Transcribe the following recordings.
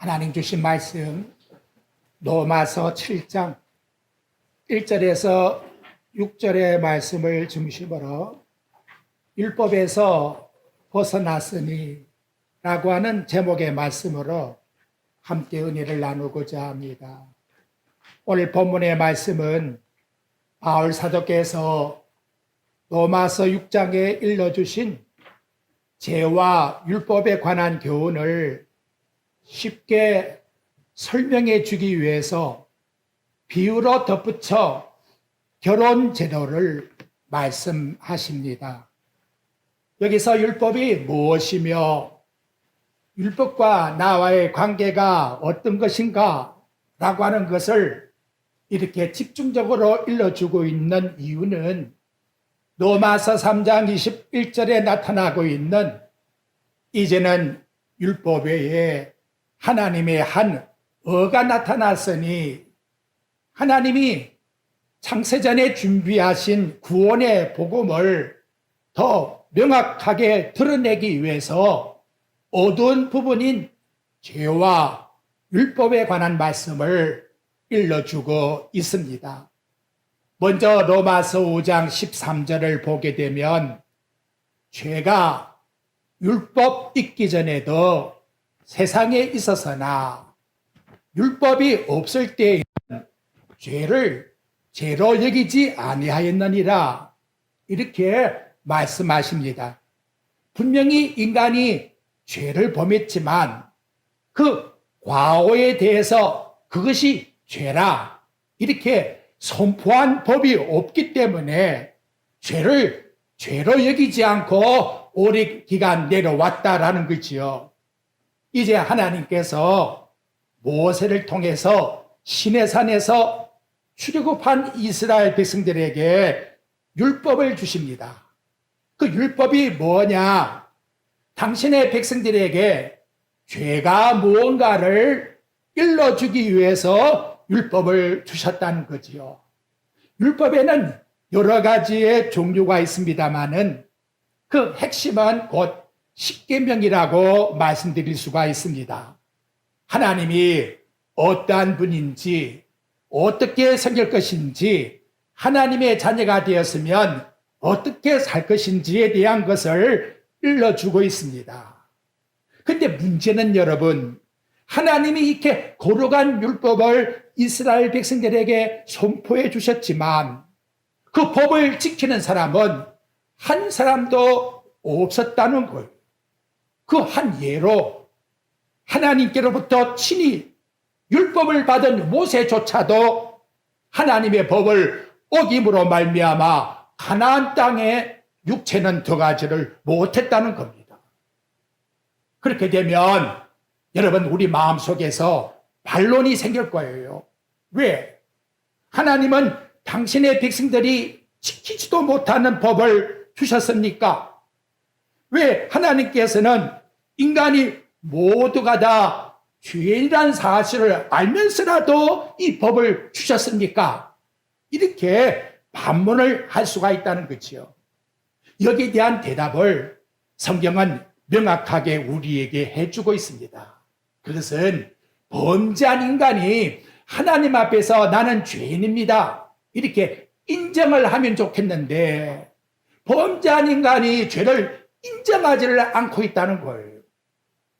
하나님 주신 말씀 로마서 7장 1절에서 6절의 말씀을 중심으로 율법에서 벗어났으니 라고 하는 제목의 말씀으로 함께 은혜를 나누고자 합니다. 오늘 본문의 말씀은 바울 사도께서 로마서 6장에 일러주신 죄와 율법에 관한 교훈을 쉽게 설명해 주기 위해서 비유로 덧붙여 결혼 제도를 말씀하십니다. 여기서 율법이 무엇이며 율법과 나와의 관계가 어떤 것인가 라고 하는 것을 이렇게 집중적으로 일러주고 있는 이유는 로마서 3장 21절에 나타나고 있는 이제는 율법 외에 하나님의 한 어가 나타났으니 하나님이 창세전에 준비하신 구원의 복음을 더 명확하게 드러내기 위해서 어두운 부분인 죄와 율법에 관한 말씀을 일러주고 있습니다. 먼저 로마서 5장 13절을 보게 되면 죄가 율법 있기 전에도 세상에 있었으나 율법이 없을 때에는 죄를 죄로 여기지 아니하였느니라 이렇게 말씀하십니다. 분명히 인간이 죄를 범했지만 그 과오에 대해서 그것이 죄라 이렇게 선포한 법이 없기 때문에 죄를 죄로 여기지 않고 오랜 기간 내려왔다라는 거지요. 이제 하나님께서 모세를 통해서 시내산에서 출애굽한 이스라엘 백성들에게 율법을 주십니다. 그 율법이 뭐냐? 당신의 백성들에게 죄가 무언가를 일러주기 위해서 율법을 주셨다는 거지요. 율법에는 여러 가지의 종류가 있습니다만은 그 핵심은 곧 십계명이라고 말씀드릴 수가 있습니다. 하나님이 어떠한 분인지, 어떻게 생길 것인지, 하나님의 자녀가 되었으면 어떻게 살 것인지에 대한 것을 일러주고 있습니다. 근데 문제는 여러분, 하나님이 이렇게 거룩한 율법을 이스라엘 백성들에게 선포해 주셨지만 그 법을 지키는 사람은 한 사람도 없었다는 거예요. 그 한 예로 하나님께로부터 친히 율법을 받은 모세조차도 하나님의 법을 어김으로 말미암아 가나안 땅에 육체는 들어가지를 못했다는 겁니다. 그렇게 되면 여러분 우리 마음속에서 반론이 생길 거예요. 왜? 하나님은 당신의 백성들이 지키지도 못하는 법을 주셨습니까? 왜 하나님께서는 인간이 모두가 다 죄인이라는 사실을 알면서라도 이 법을 주셨습니까? 이렇게 반문을 할 수가 있다는 거지요. 여기에 대한 대답을 성경은 명확하게 우리에게 해주고 있습니다. 그것은 범죄한 인간이 하나님 앞에서 나는 죄인입니다 이렇게 인정을 하면 좋겠는데 범죄한 인간이 죄를 인정하지를 않고 있다는 거예요.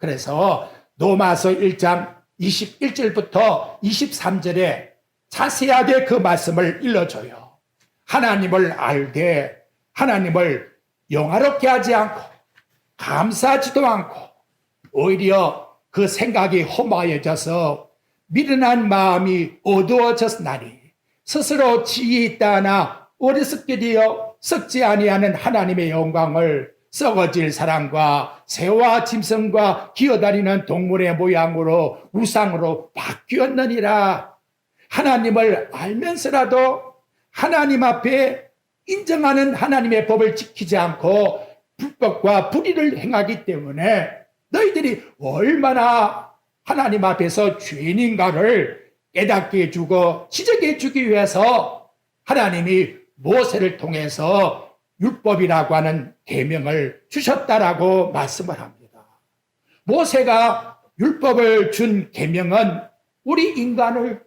그래서 로마서 1장 21절부터 23절에 자세하게 그 말씀을 일러줘요. 하나님을 알되 하나님을 영화롭게 하지 않고 감사하지도 않고 오히려 그 생각이 허무하여져서 미련한 마음이 어두워졌나니 스스로 지혜 있다 하나 어리석게 되어 썩지 아니하는 하나님의 영광을 썩어질 사람과 새와 짐승과 기어다니는 동물의 모양으로 우상으로 바뀌었느니라. 하나님을 알면서라도 하나님 앞에 인정하는 하나님의 법을 지키지 않고 불법과 불의를 행하기 때문에 너희들이 얼마나 하나님 앞에서 죄인인가를 깨닫게 해주고 지적해 주기 위해서 하나님이 모세를 통해서 율법이라고 하는 계명을 주셨다라고 말씀을 합니다. 모세가 율법을 준 계명은 우리 인간을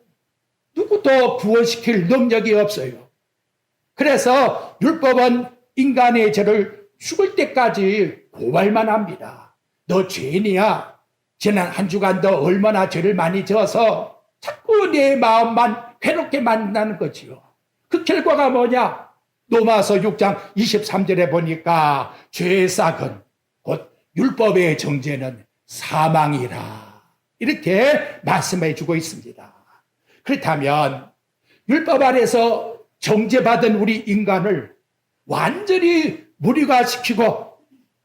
누구도 구원시킬 능력이 없어요. 그래서 율법은 인간의 죄를 죽을 때까지 고발만 합니다. 너 죄인이야. 지난 한 주간 너 얼마나 죄를 많이 지어서 자꾸 내 마음만 괴롭게 만드는 거지요. 그 결과가 뭐냐? 로마서 6장 23절에 보니까 죄의 싹은 곧 율법의 정죄는 사망이라. 이렇게 말씀해 주고 있습니다. 그렇다면 율법 아래서 정죄받은 우리 인간을 완전히 무력화시키고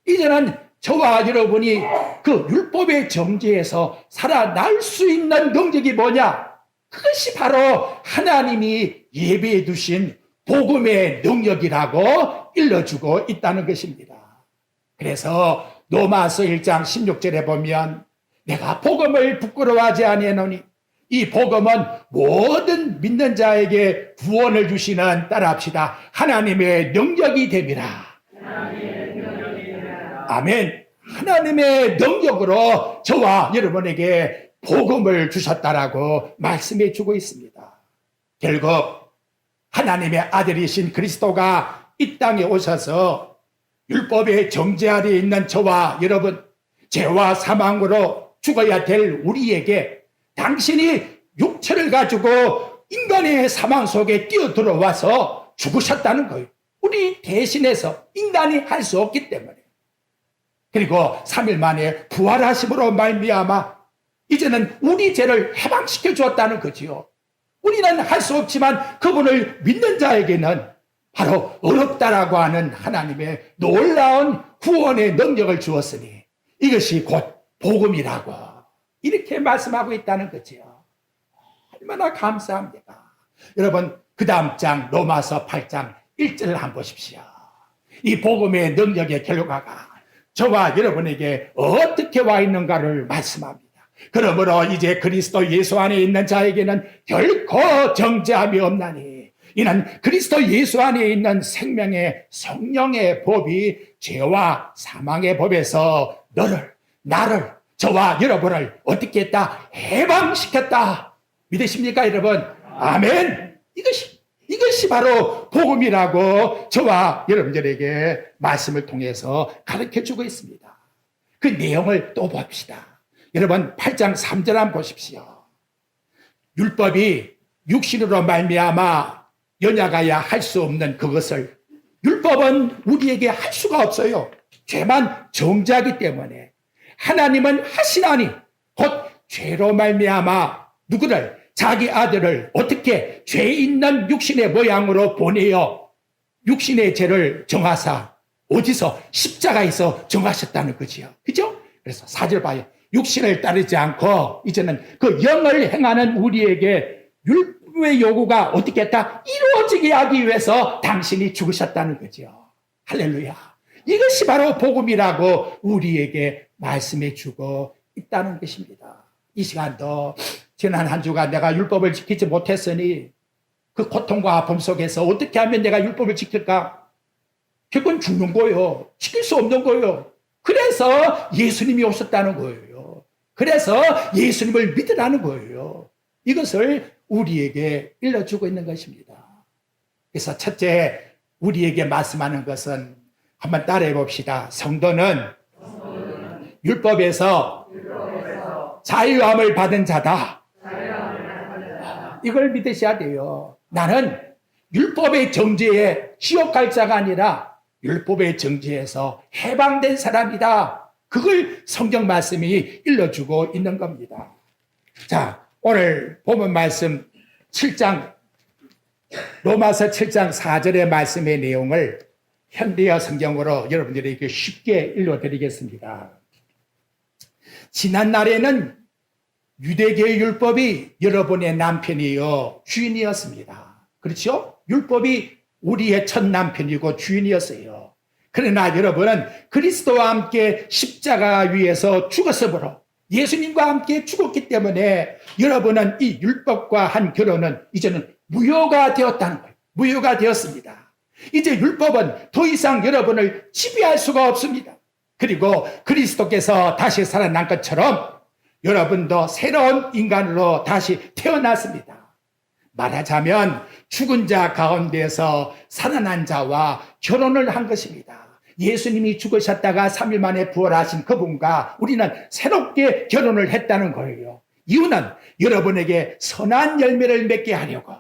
이제는 저와 여러분이 그 율법의 정죄에서 살아날 수 있는 능력이 뭐냐? 그것이 바로 하나님이 예비해 두신 복음의 능력이라고 일러주고 있다는 것입니다. 그래서 로마서 1장 16절에 보면 내가 복음을 부끄러워하지 아니하노니 이 복음은 모든 믿는 자에게 구원을 주시는, 따라합시다, 하나님의 능력이 됨이라. 아멘. 하나님의 능력으로 저와 여러분에게 복음을 주셨다라고 말씀해 주고 있습니다. 결국 하나님의 아들이신 그리스도가 이 땅에 오셔서 율법의 정죄 아래에 있는 저와 여러분, 죄와 사망으로 죽어야 될 우리에게 당신이 육체를 가지고 인간의 사망 속에 뛰어들어와서 죽으셨다는 거예요. 우리 대신해서 인간이 할 수 없기 때문에. 그리고 3일 만에 부활하심으로 말미암아 이제는 우리 죄를 해방시켜 주었다는 거지요. 우리는 할 수 없지만 그분을 믿는 자에게는 바로 어렵다라고 하는 하나님의 놀라운 구원의 능력을 주었으니 이것이 곧 복음이라고 이렇게 말씀하고 있다는 거지요. 얼마나 감사합니까? 여러분, 그 다음 장 로마서 8장 1절을 한번 보십시오. 이 복음의 능력의 결과가 저와 여러분에게 어떻게 와 있는가를 말씀합니다. 그러므로 이제 그리스도 예수 안에 있는 자에게는 결코 정죄함이 없나니 이는 그리스도 예수 안에 있는 생명의 성령의 법이 죄와 사망의 법에서 나를 저와 여러분을 어떻게 했다? 해방시켰다. 믿으십니까 여러분? 아멘. 이것이 바로 복음이라고 저와 여러분들에게 말씀을 통해서 가르쳐주고 있습니다. 그 내용을 또 봅시다. 여러분 8장 3절 한번 보십시오. 율법이 육신으로 말미암아 연약하야 할 수 없는 그것을 율법은 우리에게 할 수가 없어요. 죄만 정죄하기 때문에. 하나님은 하시나니 곧 죄로 말미암아 누구를, 자기 아들을 어떻게 죄 있는 육신의 모양으로 보내어 육신의 죄를 정하사 어디서 십자가에서 정하셨다는 거지요. 그죠? 그래서 4절 봐요. 육신을 따르지 않고 이제는 그 영을 행하는 우리에게 율법의 요구가 어떻게 했다? 이루어지게 하기 위해서 당신이 죽으셨다는 거죠. 할렐루야. 이것이 바로 복음이라고 우리에게 말씀해 주고 있다는 것입니다. 이 시간도 지난 한 주간 내가 율법을 지키지 못했으니 그 고통과 아픔 속에서 어떻게 하면 내가 율법을 지킬까? 결국은 죽는 거예요. 지킬 수 없는 거예요. 그래서 예수님이 오셨다는 거예요. 그래서 예수님을 믿으라는 거예요. 이것을 우리에게 일러주고 있는 것입니다. 그래서 첫째, 우리에게 말씀하는 것은 한번 따라해 봅시다. 성도는 율법에서 자유함을 받은 자다. 이걸 믿으셔야 돼요. 나는 율법의 정죄에 지옥 갈 자가 아니라 율법의 정죄에서 해방된 사람이다. 그걸 성경 말씀이 일러주고 있는 겁니다. 자, 오늘 본문 말씀 7장, 로마서 7장 4절의 말씀의 내용을 현대어 성경으로 여러분들에게 쉽게 읽어드리겠습니다. 지난날에는 유대계의 율법이 여러분의 남편이요 주인이었습니다. 그렇죠? 율법이 우리의 첫 남편이고 주인이었어요. 그러나 여러분은 그리스도와 함께 십자가 위에서 죽었으므로 예수님과 함께 죽었기 때문에 여러분은 이 율법과 한 결혼은 이제는 무효가 되었다는 거예요. 무효가 되었습니다. 이제 율법은 더 이상 여러분을 지배할 수가 없습니다. 그리고 그리스도께서 다시 살아난 것처럼 여러분도 새로운 인간으로 다시 태어났습니다. 말하자면 죽은 자 가운데서 살아난 자와 결혼을 한 것입니다. 예수님이 죽으셨다가 3일 만에 부활하신 그분과 우리는 새롭게 결혼을 했다는 거예요. 이유는 여러분에게 선한 열매를 맺게 하려고,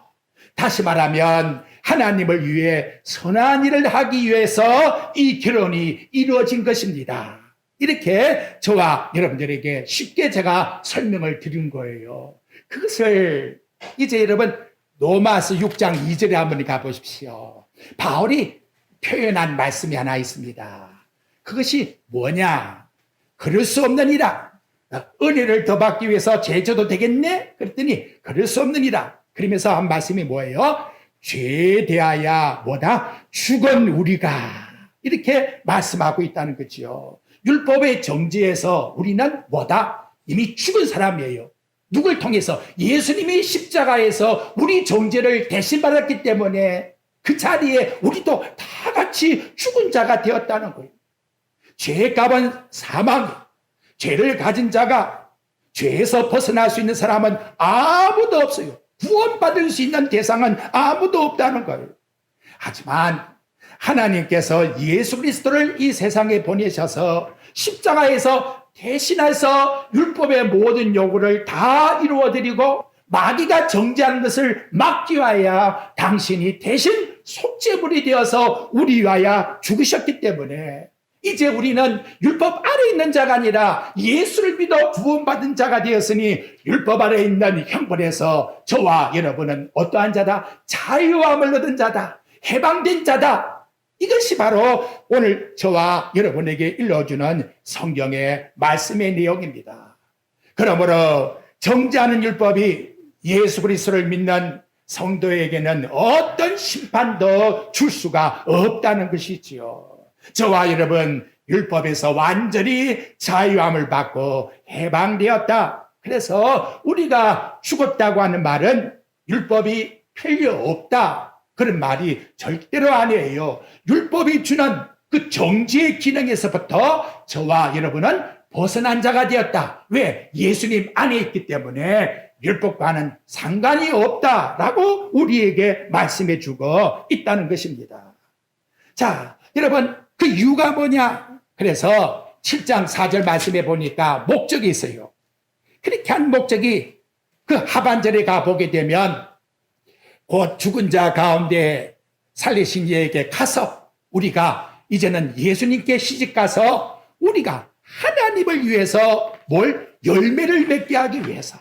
다시 말하면 하나님을 위해 선한 일을 하기 위해서 이 결혼이 이루어진 것입니다. 이렇게 저와 여러분들에게 쉽게 제가 설명을 드린 거예요. 그것을 이제 여러분 로마서 6장 2절에 한번 가보십시오. 바울이 표현한 말씀이 하나 있습니다. 그것이 뭐냐? 그럴 수 없느니라. 은혜를 더 받기 위해서 제조도 되겠네? 그랬더니 그럴 수 없느니라. 그러면서 한 말씀이 뭐예요? 죄에 대하여 뭐다? 죽은 우리가. 이렇게 말씀하고 있다는 거지요. 율법의 정죄에서 우리는 뭐다? 이미 죽은 사람이에요. 누굴 통해서? 예수님이 십자가에서 우리 정죄를 대신 받았기 때문에 그 자리에 우리도 다 같이 죽은 자가 되었다는 거예요. 죄의 값은 사망. 죄를 가진 자가, 죄에서 벗어날 수 있는 사람은 아무도 없어요. 구원받을 수 있는 대상은 아무도 없다는 거예요. 하지만 하나님께서 예수 그리스도를 이 세상에 보내셔서 십자가에서 대신해서 율법의 모든 요구를 다 이루어드리고 마귀가 정죄하는 것을 막기 위하여 당신이 대신 속죄물이 되어서 우리 위하여 죽으셨기 때문에 이제 우리는 율법 아래 있는 자가 아니라 예수를 믿어 구원받은 자가 되었으니 율법 아래 있는 형벌에서 저와 여러분은 어떠한 자다? 자유함을 얻은 자다. 해방된 자다. 이것이 바로 오늘 저와 여러분에게 일러주는 성경의 말씀의 내용입니다. 그러므로 정죄하는 율법이 예수 그리스도를 믿는 성도에게는 어떤 심판도 줄 수가 없다는 것이지요. 저와 여러분 율법에서 완전히 자유함을 받고 해방되었다. 그래서 우리가 죽었다고 하는 말은 율법이 필요 없다. 그런 말이 절대로 아니에요. 율법이 주는 그 정죄의 기능에서부터 저와 여러분은 벗어난 자가 되었다. 왜? 예수님 안에 있기 때문에 율법과는 상관이 없다라고 우리에게 말씀해 주고 있다는 것입니다. 자, 여러분 그 이유가 뭐냐? 그래서 7장 4절 말씀해 보니까 목적이 있어요. 그렇게 한 목적이 그 하반절에 가보게 되면 곧 죽은 자 가운데 살리신 이에게 가서 우리가 이제는 예수님께 시집가서 우리가 하나님을 위해서 뭘? 열매를 맺게 하기 위해서.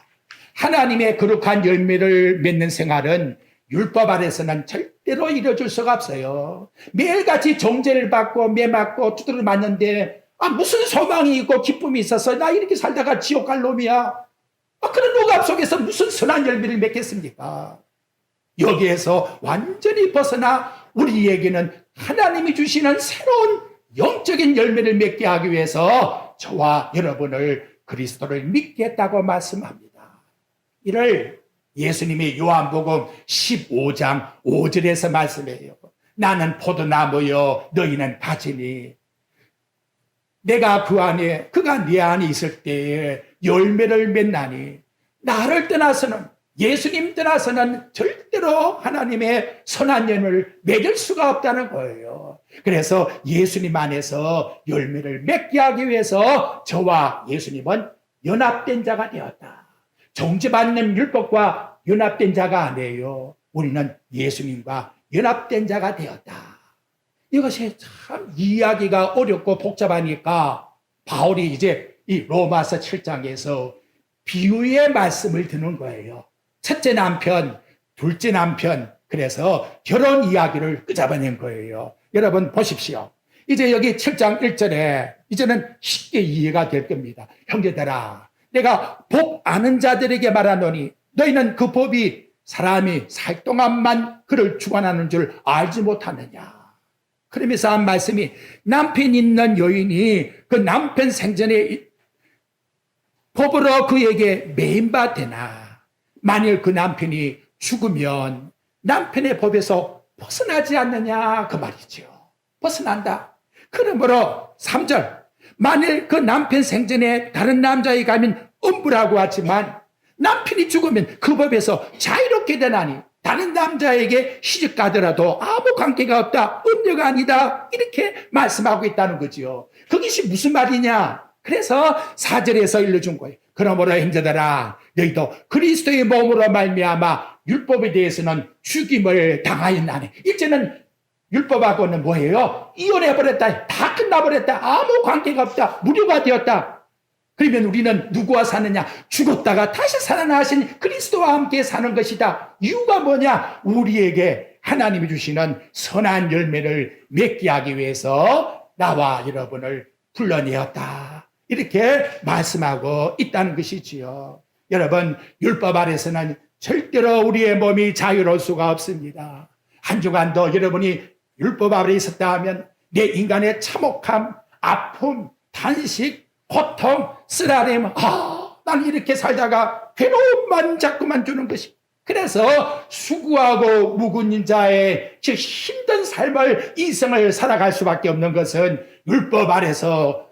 하나님의 거룩한 열매를 맺는 생활은 율법 아래서는 절대로 이뤄줄 수가 없어요. 매일같이 정죄를 받고 매 맞고 두드려 맞는데 무슨 소망이 있고 기쁨이 있어서 나 이렇게 살다가 지옥 갈 놈이야. 그런 억압 속에서 무슨 선한 열매를 맺겠습니까? 여기에서 완전히 벗어나 우리에게는 하나님이 주시는 새로운 영적인 열매를 맺게 하기 위해서 저와 여러분을 그리스도를 믿겠다고 말씀합니다. 이를 예수님이 요한복음 15장 5절에서 말씀해요. 나는 포도나무요 너희는 가지니 내가 그 안에 그가 네 안에 있을 때에 열매를 맺나니 나를 떠나서는 예수님 떠나서는 절대로 하나님의 선한 열매를 맺을 수가 없다는 거예요. 그래서 예수님 안에서 열매를 맺게 하기 위해서 저와 예수님은 연합된 자가 되었다. 정죄받는 율법과 연합된 자가 아니에요. 우리는 예수님과 연합된 자가 되었다. 이것이 참 이해하기가 어렵고 복잡하니까 바울이 이제 이 로마서 7장에서 비유의 말씀을 드는 거예요. 첫째 남편, 둘째 남편, 그래서 결혼 이야기를 끄잡아낸 거예요. 여러분 보십시오. 이제 여기 7장 1절에 이제는 쉽게 이해가 될 겁니다. 형제들아, 내가 복 아는 자들에게 말하노니 너희는 그 법이 사람이 살 동안만 그를 주관하는 줄 알지 못하느냐. 그러면서 한 말씀이 남편 있는 여인이 그 남편 생전에 법으로 그에게 매인바 되나 만일 그 남편이 죽으면 남편의 법에서 벗어나지 않느냐 그 말이죠. 벗어난다. 그러므로 3절 만일 그 남편 생전에 다른 남자에 가면 음부라고 하지만 남편이 죽으면 그 법에서 자유롭게 되나니 다른 남자에게 시집 가더라도 아무 관계가 없다. 음녀가 아니다. 이렇게 말씀하고 있다는 거지요. 그것이 무슨 말이냐? 그래서 4절에서 일러준 거예요. 그러므로 형제들아 너희도 그리스도의 몸으로 말미암아 율법에 대해서는 죽임을 당하였나니. 이제는 율법하고는 뭐예요? 이혼해버렸다. 다 끝나버렸다. 아무 관계가 없다. 무료가 되었다. 그러면 우리는 누구와 사느냐? 죽었다가 다시 살아나신 그리스도와 함께 사는 것이다. 이유가 뭐냐? 우리에게 하나님이 주시는 선한 열매를 맺게 하기 위해서 나와 여러분을 불러내었다. 이렇게 말씀하고 있다는 것이지요. 여러분, 율법 아래서는 절대로 우리의 몸이 자유로울 수가 없습니다. 한 주간도 여러분이 율법 아래 있었다 하면 내 인간의 참혹함, 아픔, 탄식, 고통, 쓰라림, 난 이렇게 살다가 괴로움만 자꾸만 주는 것이. 그래서 수고하고 묵은 자의 즉 힘든 삶을 이생을 살아갈 수밖에 없는 것은 율법 아래서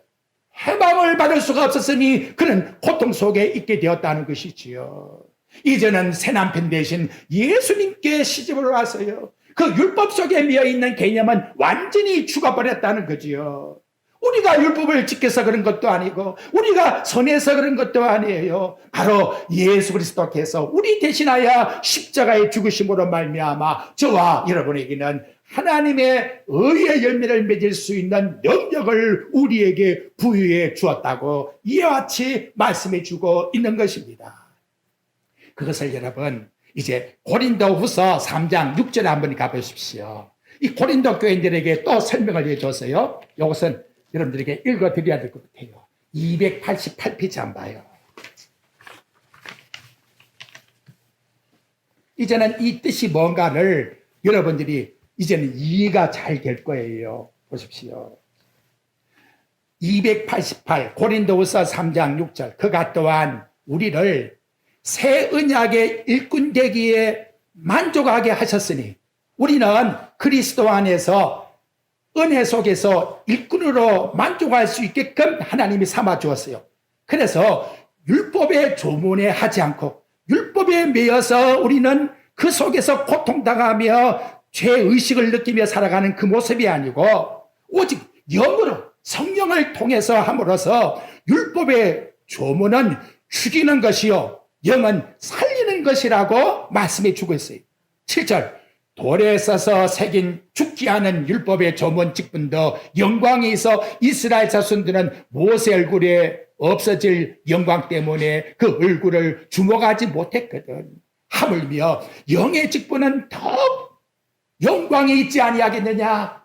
해방을 받을 수가 없었으니 그는 고통 속에 있게 되었다는 것이지요. 이제는 새 남편 대신 예수님께 시집을 와서요. 그 율법 속에 미어있는 개념은 완전히 죽어버렸다는 거지요. 우리가 율법을 지켜서 그런 것도 아니고 우리가 선해서 그런 것도 아니에요. 바로 예수 그리스도께서 우리 대신하여 십자가의 죽으심으로 말미암아 저와 여러분에게는 하나님의 의의 열매를 맺을 수 있는 능력을 우리에게 부여해 주었다고 이와 같이 말씀해 주고 있는 것입니다. 그것을 여러분 이제 고린도후서 3장 6절에 한번 가보십시오. 이 고린도 교인들에게 또 설명을 해줘서요. 이것은 여러분들에게 읽어드려야 될 것 같아요. 288페이지 한번 봐요. 이제는 이 뜻이 뭔가를 여러분들이 이제는 이해가 잘 될 거예요. 보십시오. 288 고린도후서 3장 6절 그가 또한 우리를 새 언약의 일꾼 되기에 만족하게 하셨으니 우리는 그리스도 안에서 은혜 속에서 일꾼으로 만족할 수 있게끔 하나님이 삼아 주었어요. 그래서 율법의 조문에 하지 않고 율법에 매여서 우리는 그 속에서 고통당하며 죄의식을 느끼며 살아가는 그 모습이 아니고 오직 영으로 성령을 통해서 함으로써 율법의 조문은 죽이는 것이요 영은 살리는 것이라고 말씀해 주고 있어요. 7절 돌에 써서 새긴 죽지 않은 율법의 조문 직분도 영광이 있어 이스라엘 자손들은 모세 얼굴에 없어질 영광 때문에 그 얼굴을 주목하지 못했거든. 하물며 영의 직분은 더욱 영광이 있지 아니하겠느냐.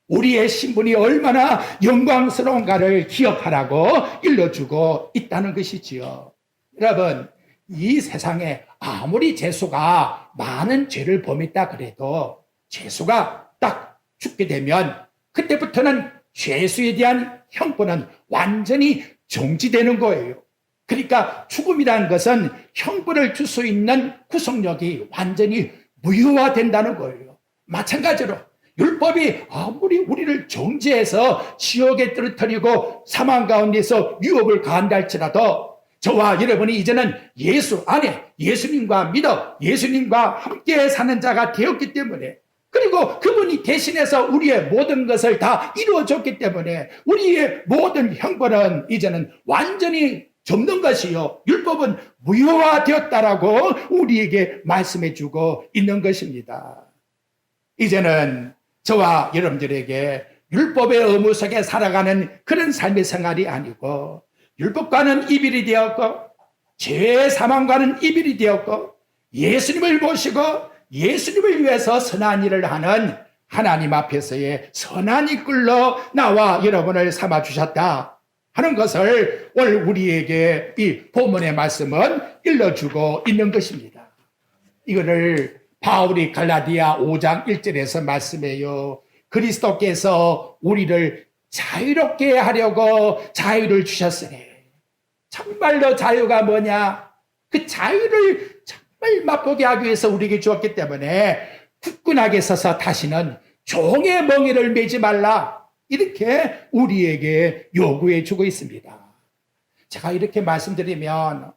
우리의 신분이 얼마나 영광스러운가를 기억하라고 일러주고 있다는 것이지요. 여러분 이 세상에 아무리 죄수가 많은 죄를 범했다 그래도 죄수가 딱 죽게 되면 그때부터는 죄수에 대한 형벌은 완전히 정지되는 거예요. 그러니까 죽음이라는 것은 형벌을 줄 수 있는 구속력이 완전히 무효화된다는 거예요. 마찬가지로 율법이 아무리 우리를 정죄해서 지옥에 떨어뜨리고 사망 가운데서 유업을 가한다 할지라도 저와 여러분이 이제는 예수 안에 예수님과 믿어 예수님과 함께 사는 자가 되었기 때문에 그리고 그분이 대신해서 우리의 모든 것을 다 이루어줬기 때문에 우리의 모든 형벌은 이제는 완전히 접는 것이요 율법은 무효화되었다라고 우리에게 말씀해 주고 있는 것입니다. 이제는 저와 여러분들에게 율법의 의무 속에 살아가는 그런 삶의 생활이 아니고 율법과는 이별이 되었고 죄의 사망과는 이별이 되었고 예수님을 모시고 예수님을 위해서 선한 일을 하는 하나님 앞에서의 선한 이끌로 나와 여러분을 삼아주셨다 하는 것을 오늘 우리에게 이 본문의 말씀은 일러주고 있는 것입니다. 이거를 바울이 갈라디아 5장 1절에서 말씀해요. 그리스도께서 우리를 자유롭게 하려고 자유를 주셨으니 정말로 자유가 뭐냐? 그 자유를 정말 맛보게 하기 위해서 우리에게 주었기 때문에 굳건하게 서서 다시는 종의 멍에를 매지 말라. 이렇게 우리에게 요구해 주고 있습니다. 제가 이렇게 말씀드리면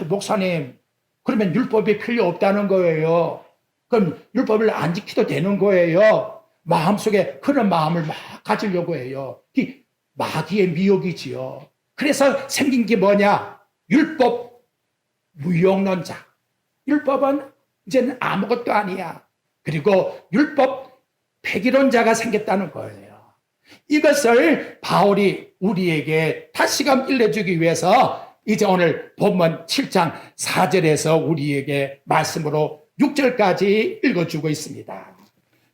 목사님, 그러면 율법이 필요 없다는 거예요. 그럼 율법을 안 지켜도 되는 거예요. 마음속에 그런 마음을 막 가지려고 해요. 이 마귀의 미혹이지요. 그래서 생긴 게 뭐냐? 율법 무용론자. 율법은 이제는 아무것도 아니야. 그리고 율법 폐기론자가 생겼다는 거예요. 이것을 바울이 우리에게 다시금 일러주기 위해서 이제 오늘 본문 7장 4절에서 우리에게 말씀으로 6절까지 읽어주고 있습니다.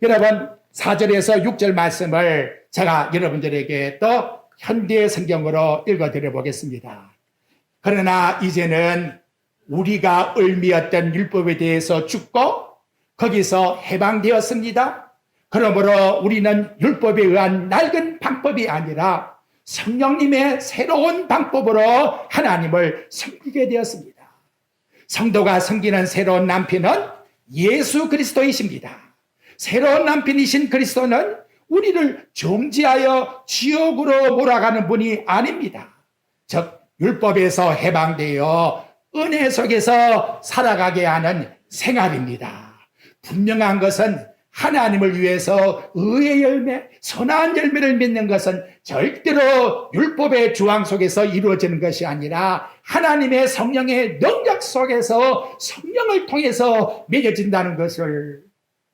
여러분 4절에서 6절 말씀을 제가 여러분들에게 또 현대 성경으로 읽어드려 보겠습니다. 그러나 이제는 우리가 을미었던 율법에 대해서 죽고 거기서 해방되었습니다. 그러므로 우리는 율법에 의한 낡은 방법이 아니라 성령님의 새로운 방법으로 하나님을 섬기게 되었습니다. 성도가 섬기는 새로운 남편은 예수 그리스도이십니다. 새로운 남편이신 그리스도는 우리를 정죄하여 지옥으로 몰아가는 분이 아닙니다. 즉 율법에서 해방되어 은혜 속에서 살아가게 하는 생활입니다. 분명한 것은 하나님을 위해서 의의 열매, 선한 열매를 맺는 것은 절대로 율법의 주황 속에서 이루어지는 것이 아니라 하나님의 성령의 능력 속에서 성령을 통해서 맺어진다는 것을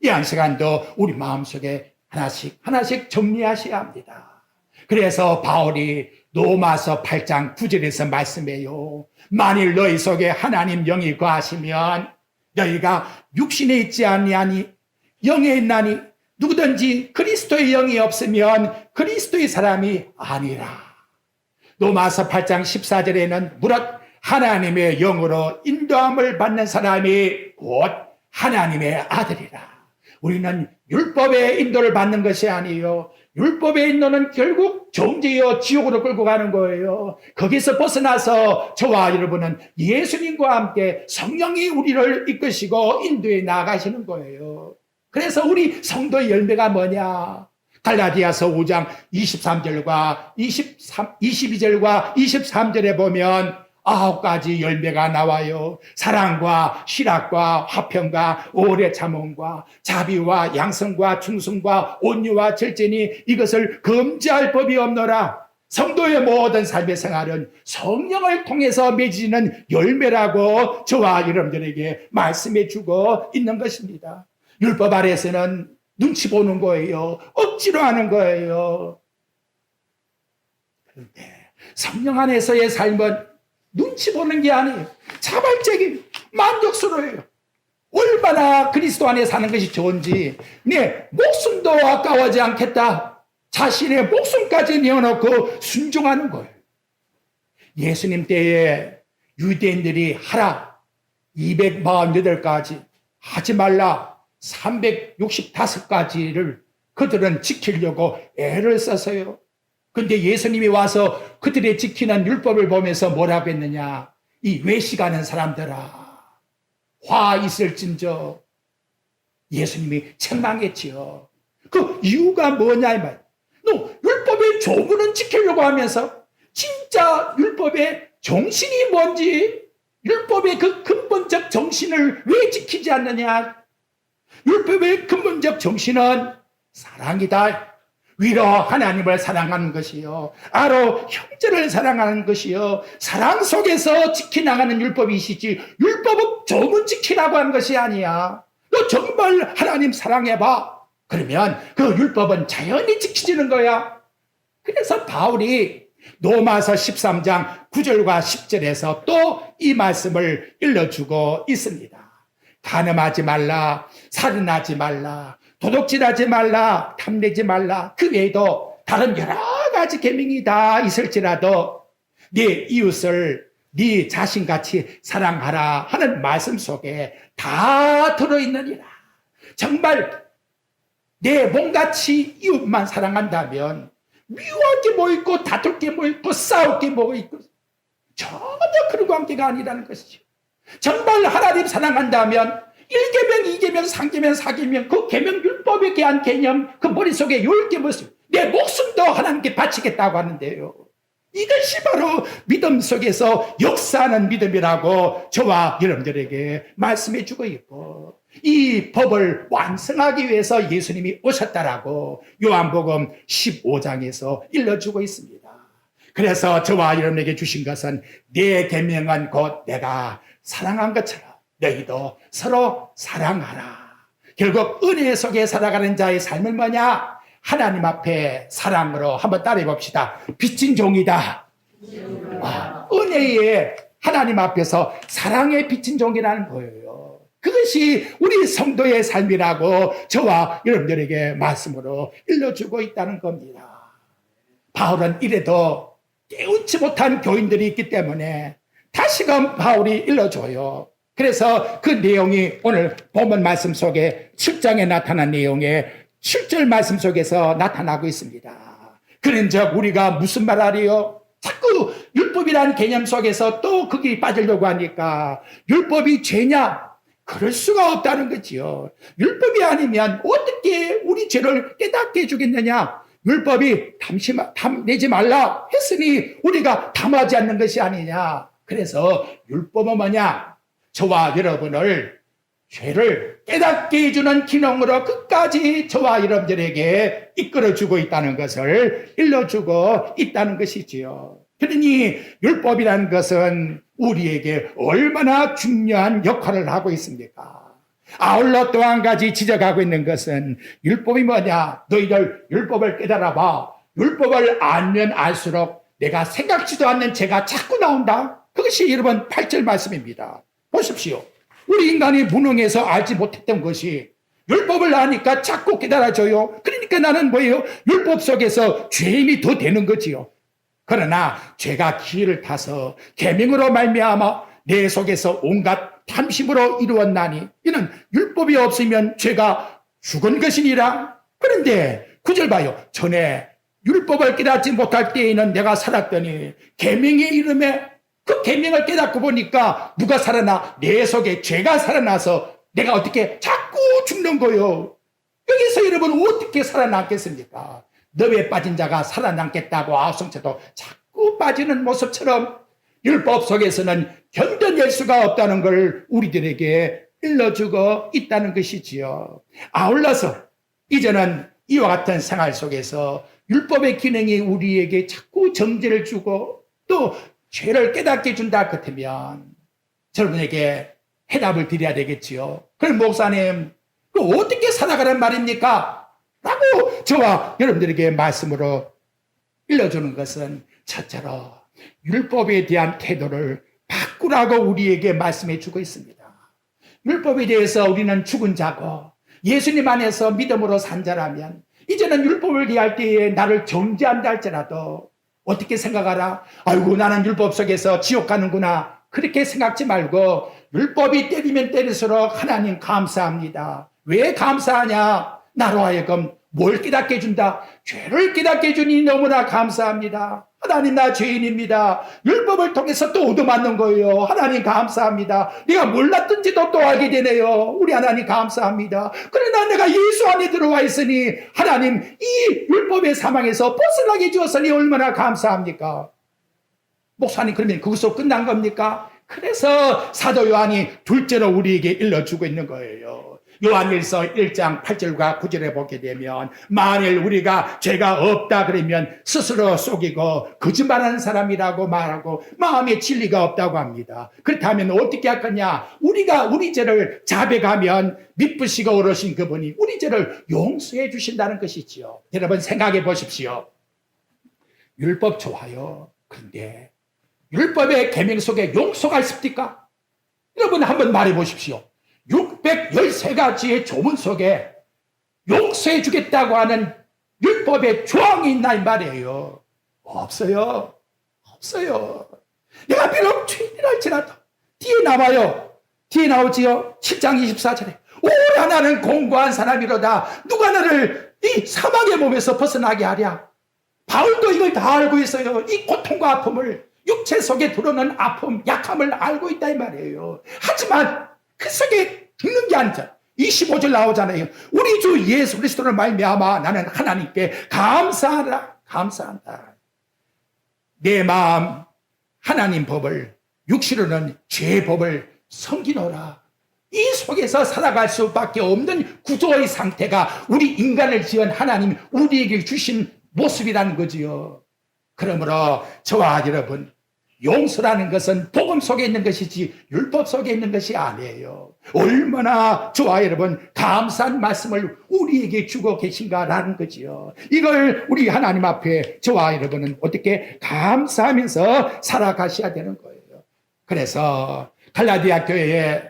이 한 시간도 우리 마음속에 하나씩 정리하셔야 합니다. 그래서 바울이 로마서 8장 9절에서 말씀해요. 만일 너희 속에 하나님 영이 거하시면 너희가 육신에 있지 아니하니 영에 있나니 누구든지 그리스도의 영이 없으면 그리스도의 사람이 아니라. 로마서 8장 14절에는 무릇 하나님의 영으로 인도함을 받는 사람이 곧 하나님의 아들이라. 우리는 율법의 인도를 받는 것이 아니에요. 율법의 인도는 결국 정죄여 지옥으로 끌고 가는 거예요. 거기서 벗어나서 저와 여러분은 예수님과 함께 성령이 우리를 이끄시고 인도에 나가시는 거예요. 그래서 우리 성도의 열매가 뭐냐? 갈라디아서 5장 23절과 22절과 23절에 보면 9가지 열매가 나와요. 사랑과 실학과 화평과 오래 참음과 자비와 양성과 충성과 온유와 절제니 이것을 금지할 법이 없노라. 성도의 모든 삶의 생활은 성령을 통해서 맺어지는 열매라고 저와 여러분들에게 말씀해 주고 있는 것입니다. 율법 아래에서는 눈치 보는 거예요. 억지로 하는 거예요. 그런데 성령 안에서의 삶은 눈치 보는 게 아니에요. 자발적인 만족스러워요. 얼마나 그리스도 안에 사는 것이 좋은지 내 목숨도 아까워하지 않겠다. 자신의 목숨까지 내어놓고 순종하는 거예요. 예수님 때에 유대인들이 하라 248가지 하지 말라 365가지를 그들은 지키려고 애를 써서요. 근데 예수님이 와서 그들의 지키는 율법을 보면서 뭐라고 했느냐? 이 외식하는 사람들아, 화 있을진저. 예수님이 책망했지요. 그 이유가 뭐냐 이 말. 너 율법의 조문은 지키려고 하면서 진짜 율법의 정신이 뭔지, 율법의 그 근본적 정신을 왜 지키지 않느냐? 율법의 근본적 정신은 사랑이다. 위로 하나님을 사랑하는 것이요. 아로 형제를 사랑하는 것이요. 사랑 속에서 지켜나가는 율법이시지 율법은 조문 지키라고 하는 것이 아니야. 너 정말 하나님 사랑해봐. 그러면 그 율법은 자연히 지켜지는 거야. 그래서 바울이 로마서 13장 9절과 10절에서 또 이 말씀을 일러주고 있습니다. 간음하지 말라, 살인하지 말라, 도둑질하지 말라, 탐내지 말라. 그 외에도 다른 여러 가지 계명이 다 있을지라도 네 이웃을 네 자신같이 사랑하라 하는 말씀 속에 다 들어있느니라. 정말 내 몸같이 이웃만 사랑한다면 미워할 게 뭐 있고 다툴 게 뭐 있고 싸울 게 뭐 있고 전혀 그런 관계가 아니라는 것이죠. 정말 하나님 사랑한다면 1계명, 2계명, 3계명, 4계명 그 계명 율법에 대한 개념 그 머릿속에 10개 모습 내 목숨도 하나님께 바치겠다고 하는데요. 이것이 바로 믿음 속에서 역사하는 믿음이라고 저와 여러분들에게 말씀해 주고 있고, 이 법을 완성하기 위해서 예수님이 오셨다라고 요한복음 15장에서 일러주고 있습니다. 그래서 저와 여러분에게 주신 것은 내 계명은 곧 내가 사랑한 것처럼 너희도 서로 사랑하라. 결국 은혜 속에 살아가는 자의 삶은 뭐냐? 하나님 앞에 사랑으로 한번 따라해 봅시다. 빚진 종이다. 은혜에 하나님 앞에서 사랑의 빚진 종이라는 거예요. 그것이 우리 성도의 삶이라고 저와 여러분들에게 말씀으로 일러주고 있다는 겁니다. 바울은 이래도 깨우치 못한 교인들이 있기 때문에 다시금 바울이 일러줘요. 그래서 그 내용이 오늘 본문 말씀 속에 7장에 나타난 내용에 7절 말씀 속에서 나타나고 있습니다. 그런즉 우리가 무슨 말하리요? 자꾸 율법이라는 개념 속에서 또 거기 빠지려고 하니까 율법이 죄냐? 그럴 수가 없다는 거지요. 율법이 아니면 어떻게 우리 죄를 깨닫게 해주겠느냐? 율법이 탐내지 말라 했으니 우리가 탐하지 않는 것이 아니냐? 그래서 율법은 뭐냐? 저와 여러분을 죄를 깨닫게 해주는 기능으로 끝까지 저와 여러분들에게 이끌어주고 있다는 것을 일러주고 있다는 것이지요. 그러니 율법이라는 것은 우리에게 얼마나 중요한 역할을 하고 있습니까? 아울러 또 한 가지 지적하고 있는 것은 율법이 뭐냐? 너희들 율법을 깨달아봐. 율법을 알면 알수록 내가 생각지도 않는 죄가 자꾸 나온다. 그것이 여러분 8절 말씀입니다. 보십시오. 우리 인간이 무능해서 알지 못했던 것이 율법을 아니까 자꾸 깨달아져요. 그러니까 나는 뭐예요? 율법 속에서 죄인이 더 되는 거지요. 그러나 죄가 기회를 타서 계명으로 말미암아 내 속에서 온갖 탐심으로 이루었나니 이는 율법이 없으면 죄가 죽은 것이니라. 그런데 9절 봐요. 전에 율법을 깨닫지 못할 때에는 내가 살았더니 계명의 이름에 그 계명을 깨닫고 보니까 누가 살아나? 내 속에 죄가 살아나서 내가 어떻게 자꾸 죽는 거요. 여기서 여러분 어떻게 살아남겠습니까? 너에 빠진 자가 살아남겠다고 아우성체도 자꾸 빠지는 모습처럼 율법 속에서는 견뎌낼 수가 없다는 걸 우리들에게 일러주고 있다는 것이지요. 아울러서 이제는 이와 같은 생활 속에서 율법의 기능이 우리에게 자꾸 정죄를 주고 또 죄를 깨닫게 해준다 같으면 여러분에게 해답을 드려야 되겠지요. 그럼 목사님, 어떻게 살아가란 말입니까? 라고 저와 여러분들에게 말씀으로 일러주는 것은 첫째로 율법에 대한 태도를 바꾸라고 우리에게 말씀해 주고 있습니다. 율법에 대해서 우리는 죽은 자고 예수님 안에서 믿음으로 산 자라면 이제는 율법을 대할 때에 나를 정죄한다 할지라도 어떻게 생각하라? 아이고 나는 율법 속에서 지옥 가는구나. 그렇게 생각지 말고 율법이 때리면 때릴수록 하나님 감사합니다. 왜 감사하냐? 나로 하여금 뭘 깨닫게 해준다? 죄를 깨닫게 해주니 너무나 감사합니다. 하나님 나 죄인입니다. 율법을 통해서 또 얻어맞는 거예요. 하나님 감사합니다. 내가 몰랐던지도 또 알게 되네요. 우리 하나님 감사합니다. 그러나 내가 예수 안에 들어와 있으니 하나님 이 율법의 사망에서 벗어나게 주었으니 얼마나 감사합니까? 목사님 그러면 그것으로 끝난 겁니까? 그래서 사도 요한이 둘째로 우리에게 일러주고 있는 거예요. 요한일서 1장 8절과 9절에 보게 되면 만일 우리가 죄가 없다 그러면 스스로 속이고 거짓말하는 사람이라고 말하고 마음에 진리가 없다고 합니다. 그렇다면 어떻게 할 거냐? 우리가 우리 죄를 자백하면 미쁘시고 어르신 그분이 우리 죄를 용서해 주신다는 것이지요. 여러분 생각해 보십시오. 율법 좋아요. 그런데 율법의 계명 속에 용서가 있습니까? 여러분 한번 말해 보십시오. 613가지의 조문 속에 용서해 주겠다고 하는 율법의 조항이 있나 이 말이에요. 없어요. 없어요. 내가 비록 죄인이라 할지라도 뒤에 나와요. 뒤에 나오지요. 7장 24절에 오라 나는 공고한 사람이로다. 누가 나를 이 사망의 몸에서 벗어나게 하랴. 바울도 이걸 다 알고 있어요. 이 고통과 아픔을 육체 속에 들어오는 아픔, 약함을 알고 있다 이 말이에요. 하지만 그 속에 죽는 게 아니죠. 25절 나오잖아요. 우리 주 예수 그리스도를 말미암아 나는 하나님께 감사한다. 내 마음 하나님 법을, 육신으로는 죄 법을 섬기노라. 이 속에서 살아갈 수밖에 없는 구조의 상태가 우리 인간을 지은 하나님 우리에게 주신 모습이라는 거지요. 그러므로 저와 여러분, 용서라는 것은 복음 속에 있는 것이지 율법 속에 있는 것이 아니에요. 얼마나 저와 여러분 감사한 말씀을 우리에게 주고 계신가라는 거지요. 이걸 우리 하나님 앞에 저와 여러분은 어떻게 감사하면서 살아가셔야 되는 거예요. 그래서 갈라디아 교회에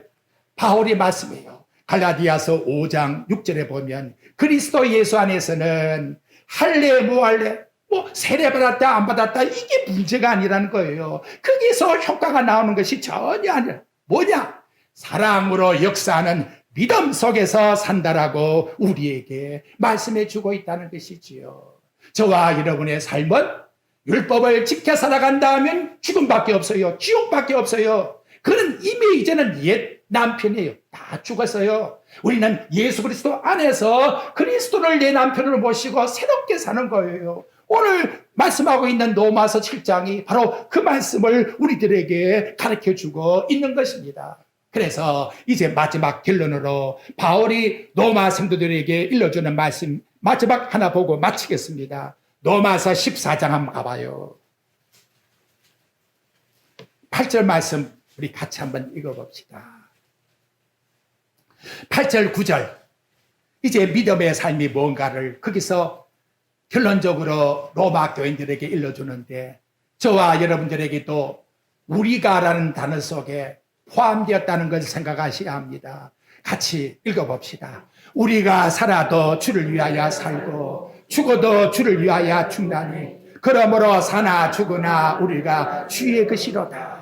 바울이 말씀해요. 갈라디아서 5장 6절에 보면 그리스도 예수 안에서는 할례 무할례 세례 받았다 안 받았다 이게 문제가 아니라는 거예요. 거기서 효과가 나오는 것이 전혀 아니라 뭐냐? 사랑으로 역사하는 믿음 속에서 산다라고 우리에게 말씀해 주고 있다는 것이지요. 저와 여러분의 삶은 율법을 지켜 살아간다 하면 죽음밖에 없어요. 지옥밖에 없어요. 그는 이미 이제는 옛 남편이에요. 다 죽었어요. 우리는 예수 그리스도 안에서 그리스도를 내 남편으로 모시고 새롭게 사는 거예요. 오늘 말씀하고 있는 로마서 7장이 바로 그 말씀을 우리들에게 가르쳐주고 있는 것입니다. 그래서 이제 마지막 결론으로 바울이 로마 성도들에게 일러주는 말씀 마지막 하나 보고 마치겠습니다. 로마서 14장 한번 가봐요. 8절 말씀 우리 같이 한번 읽어봅시다. 8절 9절 이제 믿음의 삶이 뭔가를 거기서 결론적으로 로마 교인들에게 일러주는데 저와 여러분들에게도 우리가라는 단어 속에 포함되었다는 것을 생각하셔야 합니다. 같이 읽어봅시다. 우리가 살아도 주를 위하여 살고 죽어도 주를 위하여 죽나니 그러므로 사나 죽으나 우리가 주의 것이로다.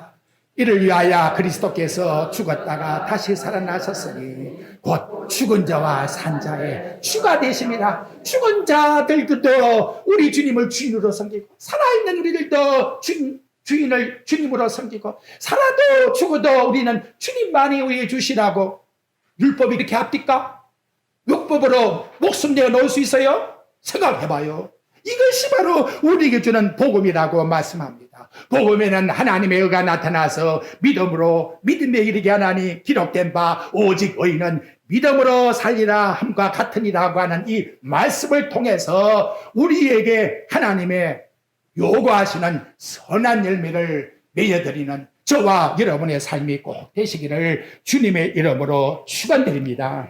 이를 위하여 그리스도께서 죽었다가 다시 살아나셨으니 곧 죽은 자와 산 자의 주가 되심이라. 죽은 자들도 우리 주님을 주인으로 섬기고 살아있는 우리들도 주인을 주님으로 섬기고 살아도 죽어도 우리는 주님만이 우리에게 주시라고. 율법이 이렇게 합니까? 율법으로 목숨 내어 놓을 수 있어요? 생각해봐요. 이것이 바로 우리에게 주는 복음이라고 말씀합니다. 복음에는 하나님의 의가 나타나서 믿음으로 믿음에 이르게 하나니 기록된 바 오직 의인은 믿음으로 살리라 함과 같으니라고 하는 이 말씀을 통해서 우리에게 하나님의 요구하시는 선한 열매를 맺어드리는 저와 여러분의 삶이 꼭 되시기를 주님의 이름으로 축원드립니다.